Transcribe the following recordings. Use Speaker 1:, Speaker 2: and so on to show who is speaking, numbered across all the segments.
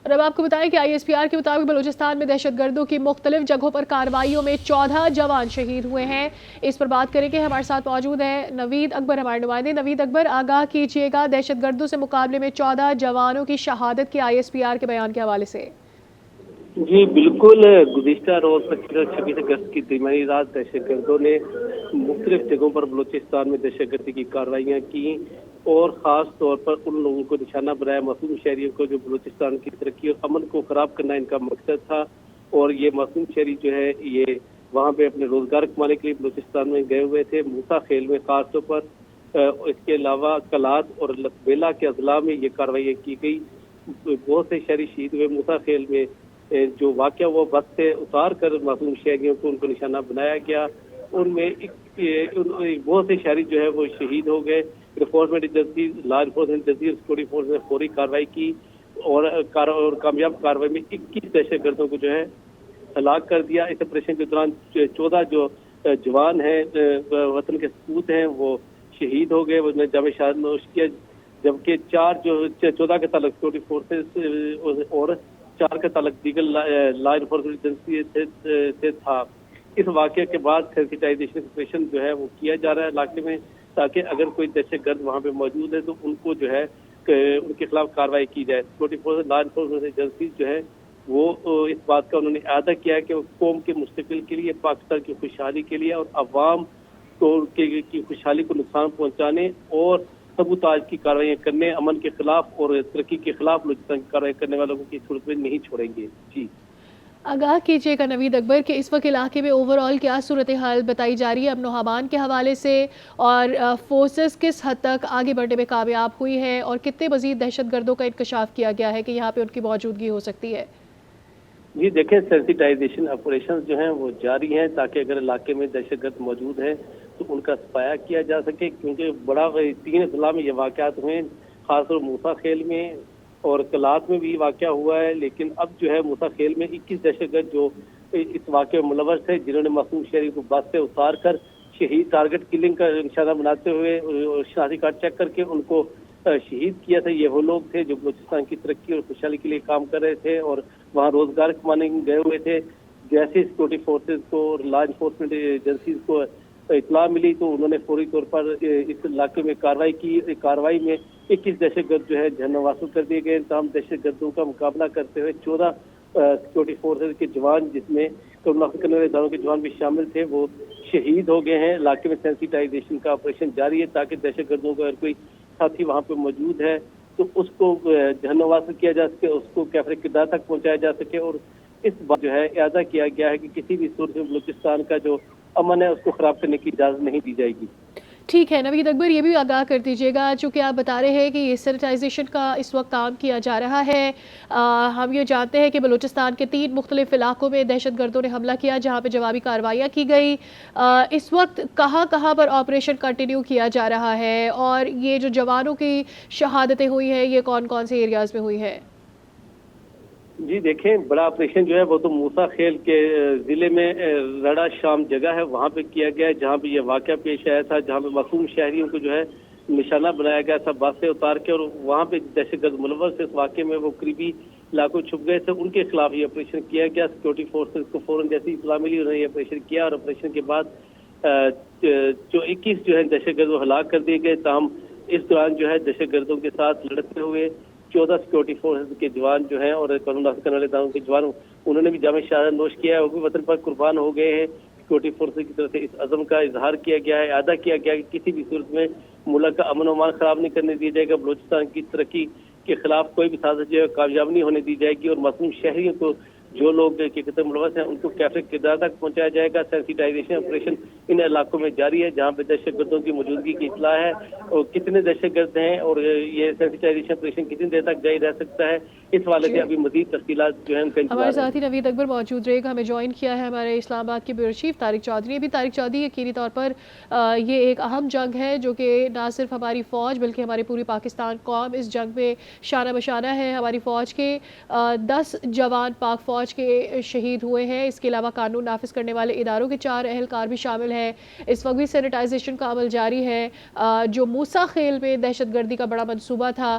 Speaker 1: اور اب آپ کو بتائیں کہ ISPR کے مطابق بلوچستان میں دہشت گردوں کی مختلف جگہوں پر کارروائیوں میں 14 جوان شہید ہوئے ہیں۔ اس پر بات کریں کہ ہمارے ساتھ موجود ہیں نوید اکبر، ہمارے نمائندے۔ نوید اکبر، آگاہ کیجیے گا دہشت گردوں سے مقابلے میں 14 جوانوں کی شہادت کے ISPR کے بیان کے حوالے سے۔
Speaker 2: جی بالکل، گزشتہ روز 26 اگست کی درمیانی رات دہشت گردوں نے مختلف جگہوں پر بلوچستان میں دہشت گردی کی کارروائیاں کی اور خاص طور پر ان لوگوں کو نشانہ بنایا، معصوم شہریوں کو، جو بلوچستان کی ترقی اور امن کو خراب کرنا ان کا مقصد تھا۔ اور یہ معصوم شہری جو ہے یہ وہاں پہ اپنے روزگار کمانے کے لیے بلوچستان میں گئے ہوئے تھے، موسیٰ خیل میں خاص طور پر۔ اس کے علاوہ کلات اور لسبیلا کے اضلاع میں یہ کارروائیاں کی گئی، بہت سے شہری شہید ہوئے۔ موسیٰ خیل میں جو واقعہ وہ بس سے اتار کر معصوم شہریوں کو ان کو نشانہ بنایا گیا، ان میں بہت سے شہری جو ہے وہ شہید ہو گئے۔ Enforcement agency, law enforcement agency اور سیکورٹی فورس نے فوری کارروائی کی اور کامیاب کارروائی میں 21 دہشت گردوں کو جو ہے ہلاک کر دیا۔ اس آپریشن کے دوران 14 جو جوان ہیں وطن کے سپوت ہیں وہ شہید ہو گئے، انہوں نے جامع شہادت نوش کیا، جبکہ 14 کے تعلق سیکورٹی فورسز اور 4 کا تعلق دیگر لا انفورسمنٹ ایجنسی سے تھا۔ اس واقعے کے بعد سینسیٹائزیشن آپریشن جو ہے وہ کیا جا رہا ہے علاقے میں، تاکہ اگر کوئی دہشت گرد وہاں پہ موجود ہے تو ان کو جو ہے ان کے خلاف کارروائی کی جائے۔ Security force, law enforcement agency جو ہے وہ اس بات کا انہوں نے اعادہ کیا ہے کہ وہ قوم کے مستقبل کے لیے، پاکستان کی خوشحالی کے لیے اور عوام کی خوشحالی کو نقصان پہنچانے اور سبوتاج کی کارروائیاں کرنے، امن کے خلاف اور ترقی کے خلاف بلوچستان کی کارروائی کرنے والوں کی صورت میں نہیں چھوڑیں گے۔ جی
Speaker 1: آگاہ کیجیے گا نوید اکبر کہ اس وقت علاقے میں اوورآل کیا صورتحال بتائی جا رہی ہے امن و امان کے حوالے سے، اور فورسز کس حد تک آگے بڑھنے میں کامیاب ہوئی ہے، اور کتنے مزید دہشت گردوں کا انکشاف کیا گیا ہے کہ یہاں پہ ان کی موجودگی ہو سکتی ہے؟
Speaker 2: جی دیکھیں، سینسیٹائزیشن آپریشن جو ہیں وہ جاری ہیں، تاکہ اگر علاقے میں دہشت گرد موجود ہیں تو ان کا صفایا کیا جا سکے، کیونکہ 3 اضلاع میں یہ واقعات ہوئے ہیں، خاص طور موسیٰ خیل میں اور کلات میں بھی واقعہ ہوا ہے۔ لیکن اب جو ہے موسیٰ خیل میں 21 دہشت گرد جو اس واقعے میں ملوث تھے، جنہوں نے معصوم شہری کو بس سے اتار کر شہید ٹارگٹ کلنگ کا نشانہ بناتے ہوئے شناختی کارڈ چیک کر کے ان کو شہید کیا تھا، یہ وہ لوگ تھے جو بلوچستان کی ترقی اور خوشحالی کے لیے کام کر رہے تھے اور وہاں روزگار کمانے گئے ہوئے تھے۔ جیسے سیکورٹی فورسز کو اور لا انفورسمنٹ ایجنسیز کو اطلاع ملی تو انہوں نے فوری طور پر اس علاقے میں کارروائی کی۔ کارروائی میں 21 دہشت گرد جو ہے جہنم واسو کر دیے گئے۔ تمام دہشت گردوں کا مقابلہ کرتے ہوئے 14 سیکورٹی فورسز کے جوان، جس میں کرنے والے اداروں کے جوان بھی شامل تھے، وہ شہید ہو گئے ہیں۔ علاقے میں سینسیٹائزیشن کا آپریشن جاری ہے، تاکہ دہشت گردوں کا اگر کوئی ساتھی وہاں پہ موجود ہے تو اس کو جہنم واسو کیا جا سکے، اس کو کیفر کردار تک پہنچایا جا سکے۔ اور اس بات جو ہے اعادہ کیا گیا ہے کہ کسی بھی صورت میں بلوچستان کا جو امن ہے اس کو خراب کرنے کی اجازت نہیں دی جائے گی۔
Speaker 1: ٹھیک ہے نوید اکبر، یہ بھی آگاہ کر دیجیے گا، چونکہ آپ بتا رہے ہیں کہ یہ سینیٹائزیشن کا اس وقت کام کیا جا رہا ہے۔ ہم یہ جانتے ہیں کہ بلوچستان کے 3 مختلف علاقوں میں دہشت گردوں نے حملہ کیا، جہاں پہ جوابی کارروائیاں کی گئی۔ اس وقت کہاں کہاں پر آپریشن کنٹینیو کیا جا رہا ہے، اور یہ جو جوانوں کی شہادتیں ہوئی ہیں یہ کون کون سے ایریاز میں ہوئی ہے؟
Speaker 2: جی دیکھیں، بڑا آپریشن جو ہے وہ تو موسیٰ خیل کے ضلع میں رڑا شام جگہ ہے، وہاں پہ کیا گیا ہے، جہاں پہ یہ واقعہ پیش آیا تھا، جہاں پہ معصوم شہریوں کو جو ہے نشانہ بنایا گیا تھا بس سے اتار کے، اور وہاں پہ دہشت گرد ملوث اس واقعے میں وہ قریبی علاقوں چھپ گئے تھے، ان کے خلاف یہ آپریشن کیا گیا۔ سیکورٹی فورسز کو فوراً جیسی اطلاع ملی انہوں نے یہ آپریشن کیا، اور آپریشن کے بعد جو 21 جو ہے دہشت گرد وہ ہلاک کر دیے گئے۔ تاہم اس دوران جو ہے دہشت گردوں کے ساتھ لڑتے ہوئے 14 سیکورٹی فورسز کے جوان جو ہیں اور قانون نافذ کرنے والے اداروں کے جوان، انہوں نے بھی جامع شہادت نوش کیا ہے، وہ بھی وطن پر قربان ہو گئے ہیں۔ سیکورٹی فورسز کی طرف سے اس عزم کا اظہار کیا گیا ہے، اعادہ کیا گیا ہے کہ کسی بھی صورت میں ملک کا امن و امان خراب نہیں کرنے دیا جائے گا، بلوچستان کی ترقی کے خلاف کوئی بھی سازش جو ہے کامیاب نہیں ہونے دی جائے گی، اور معصوم شہریوں کو جو لوگ کے قتل ملوث ہیں ان کو کیفر کردار تک پہنچایا جائے گا۔ سینسیٹائزیشن آپریشن ان علاقوں میں جاری ہے جہاں پہ دہشت گردوں کی موجودگی کی اطلاع ہے، اور کتنے دہشت گرد ہیں اور یہ سینسیٹائزیشن آپریشن کتنی دیر تک جاری رہ سکتا ہے، اس حوالے سے ابھی مزید تفصیلات جو ہیں ان کا انتظار ہے۔
Speaker 1: ہمارے ساتھی نوید اکبر موجود رہے گا، ہمیں جوائن کیا ہے ہمارے اسلام آباد کے بیورو چیف طارق چودھری۔ ابھی طارق چودھری، یقینی طور پر یہ ایک اہم جنگ ہے جو کہ نہ صرف ہماری فوج بلکہ ہماری پوری پاکستان قوم اس جنگ میں شانہ بشانہ ہے۔ ہماری فوج کے 10 جوان پاک فوج کے شہید ہوئے ہیں، اس کے علاوہ قانون نافذ کرنے والے اداروں کے 4 اہلکار بھی شامل ہیں۔ اس وقت بھی سینیٹائزیشن کا عمل جاری ہے۔ جو موسیٰ خیل میں دہشت گردی کا بڑا منصوبہ تھا،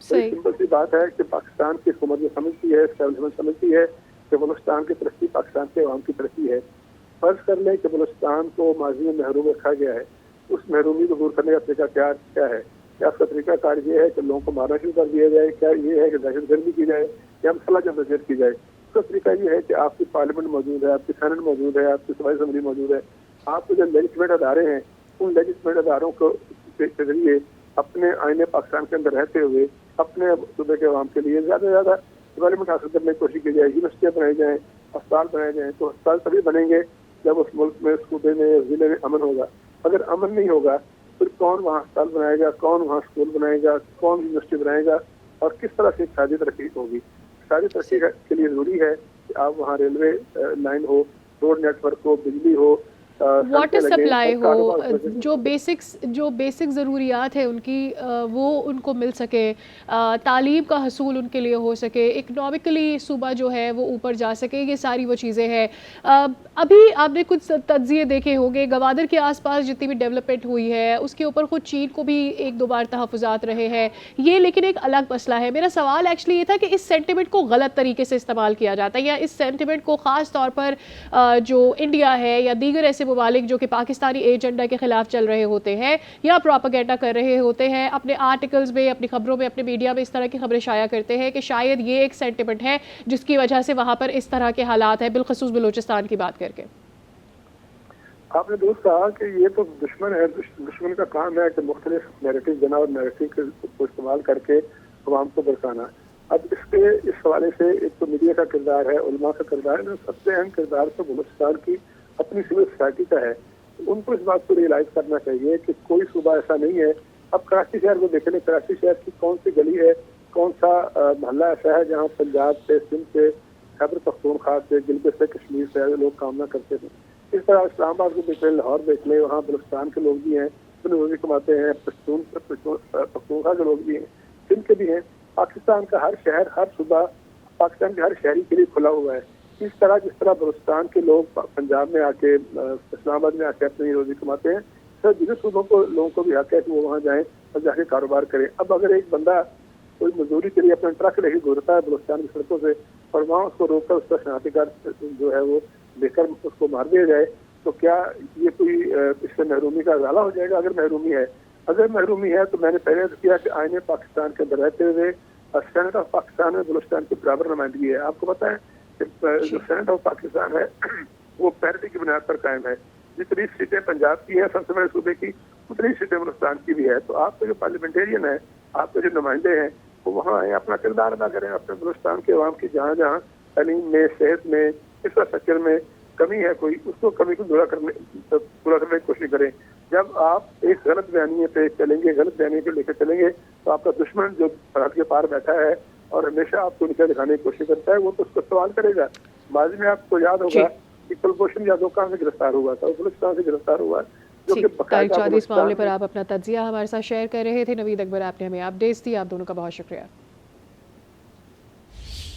Speaker 1: صحیح
Speaker 3: سمپل سی بات ہے کہ پاکستان کی حکومت یہ سمجھتی ہے، اسٹیبلشمنٹ سمجھتی ہے کہ بلوچستان کی ترقی پاکستان کے عوام کی ترقی ہے. فرض کر لیں کہ بلوچستان کو ماضی میں محروم رکھا گیا ہے، اس محرومی کو دور کرنے کا طریقہ کیا ہے؟ کیا اس کا طریقہ کار یہ ہے کہ لوگوں کو مارنا شروع کر دیا جائے؟ کیا یہ ہے کہ دہشت گردی کی جائے یا مسلح جمہوریت کی جائے؟ اس کا طریقہ یہ ہے کہ آپ کی پارلیمنٹ موجود ہے، آپ کی سینٹ موجود ہے، آپ کی صوبائی اسمبلی موجود ہے. آپ کے جو لیجسلیٹو ادارے ہیں ان لیجسلیٹو اداروں کو کے ذریعے اپنے آئین پاکستان کے اندر رہتے ہوئے اپنے صوبے کے عوام کے لیے زیادہ سے زیادہ ڈیولپمنٹ حاصل کرنے کی کوشش کی جائے. یونیورسٹیاں بنائی جائیں، اسپتال بنائے جائیں. تو اسپتال تبھی بنیں گے جب اس ملک میں، صوبے میں، ضلع میں امن ہوگا. اگر امن نہیں ہوگا پھر کون وہاں اسپتال بنائے گا، کون وہاں اسکول بنائے گا، کون یونیورسٹی بنائے گا، اور کس طرح سے اقتصادی ترقی ہوگی؟ اقتصادی ترقی کے لیے ضروری ہے کہ آپ وہاں ریلوے لائن ہو، روڈ نیٹ ورک ہو، بجلی ہو،
Speaker 1: واٹر سپلائی ہو،
Speaker 3: جو
Speaker 1: جو بیسک ضروریات ہیں ان کی وہ ان کو مل سکے، تعلیم کا حصول ان کے لیے ہو سکے، اکنامکلی صوبہ جو ہے وہ اوپر جا سکے، یہ ساری وہ چیزیں ہیں. ابھی آپ نے کچھ تجزیے دیکھے ہوں گے گوادر کے آس پاس جتنی بھی ڈیولپمنٹ ہوئی ہے اس کے اوپر خود چین کو بھی ایک دو بار تحفظات رہے ہیں، یہ لیکن ایک الگ مسئلہ ہے. میرا سوال ایکچولی یہ تھا کہ اس سینٹیمنٹ کو غلط طریقے سے استعمال کیا جاتا ہے، یا اس سینٹیمنٹ کو خاص طور پر جو انڈیا ہے یا دیگر ایسے ممالک جو کہ پاکستانی ایجنڈا کے خلاف چل رہے ہوتے ہیں یا پروپیگنڈا کر رہے ہوتے ہیں، اپنے آرٹیکلز میں، اپنی خبروں میں، اپنے میڈیا میں اس طرح کی خبریں شائع کرتے ہیں کہ شاید یہ ایک سینٹیمنٹ ہے جس کی وجہ سے وہاں پر اس طرح کے حالات ہیں، بالخصوص بلوچستان کی بات کر کے.
Speaker 3: آپ نے درست کہا کہ یہ تو دشمن ہے. دشمن کا کام ہے کہ مختلف نیریٹو بنا اور نیریٹو کو استعمال کر کے عوام کو برسانا. اب اس حوالے سے ایک تو میڈیا کا کردار ہے، علماء کا کردار ہے، سب سے اہم کردار تو بلوچستان کی اپنی سول سوسائٹی کا ہے. ان کو اس بات کو ریئلائز کرنا چاہیے کہ کوئی صوبہ ایسا نہیں ہے. اب کراچی شہر کو دیکھ لیں، کراچی شہر کی کون سی گلی ہے، کون سا محلہ ایسا ہے جہاں پنجاب سے، سندھ سے، خیبر پختونخوا سے، گلگت سے، کشمیر سے لوگ کام نہ کرتے تھے. اس طرح اسلام آباد کو دیکھ لیں، لاہور دیکھ لیں، وہاں بلوچستان کے لوگ بھی ہیں، روزی کماتے ہیں. پختونخوا کے لوگ بھی ہیں، سندھ کے بھی ہیں. پاکستان کا ہر شہر، ہر صوبہ پاکستان کے ہر شہری کے لیے کھلا ہوا ہے. اس طرح جس طرح بلوچستان کے لوگ پنجاب میں آ کے، اسلام آباد میں آ کے اپنی روزی کماتے ہیں، سر دوسرے صوبوں کو لوگوں کو بھی حق ہے کہ وہ وہاں جائیں اور جا کے کاروبار کریں. اب اگر ایک بندہ کوئی مزدوری کے لیے اپنا ٹرک لے کے گزرتا ہے بلوچستان کی سڑکوں سے اور وہاں اس کو روک کر اس کا شناختی کارڈ جو ہے وہ لے کر اس کو مار دیا جائے، تو کیا یہ کوئی اس سے محرومی کا ازالہ ہو جائے گا؟ اگر محرومی ہے تو میں نے پہلے کیا کہ آئین پاکستان کے اندر رہتے ہوئے سینٹ آف پاکستان میں بلوچستان کی برابر نمائندگی ہے. آپ کو پتہ ہے کہ جو سینٹ آف پاکستان ہے وہ پیرٹی کی بنیاد پر قائم ہے. جتنی سیٹیں پنجاب کی ہیں سب سے بڑے صوبے کی، اتنی سیٹیں بلوچستان کی بھی ہے. تو آپ کے جو پارلیمنٹیرین ہیں، آپ کے جو نمائندے ہیں، وہ وہاں آئیں، اپنا کردار ادا کریں. اپنے بلوچستان کے عوام کی جہاں جہاں تعلیم میں، صحت میں، انفراسٹرکچر میں کمی ہے کوئی، اس کو کمی کو پورا کرنے کی کوشش کریں. جب آپ ایک غلط بیانیے پہ چلیں گے، غلط بیانیے پہ لے کے چلیں گے، تو آپ کا دشمن جو سرحد کے پار بیٹھا ہے اور ہمیشہ آپ کو نیچے دکھانے کی کوشش کرتا ہے، وہ تو اس کو سوال کرے گا. ماضی میں آپ کو یاد ہوگا کہ کلبھوشن یادو کہاں سے گرفتار ہوا تھا؟ وہ بلوچستان سے گرفتار ہوا ہے.
Speaker 1: طارق چودھری، اس معاملے پر آپ اپنا تجزیہ ہمارے ساتھ شیئر کر رہے تھے. نوید اکبر، آپ نے ہمیں اپڈیٹس دی. آپ دونوں کا بہت شکریہ.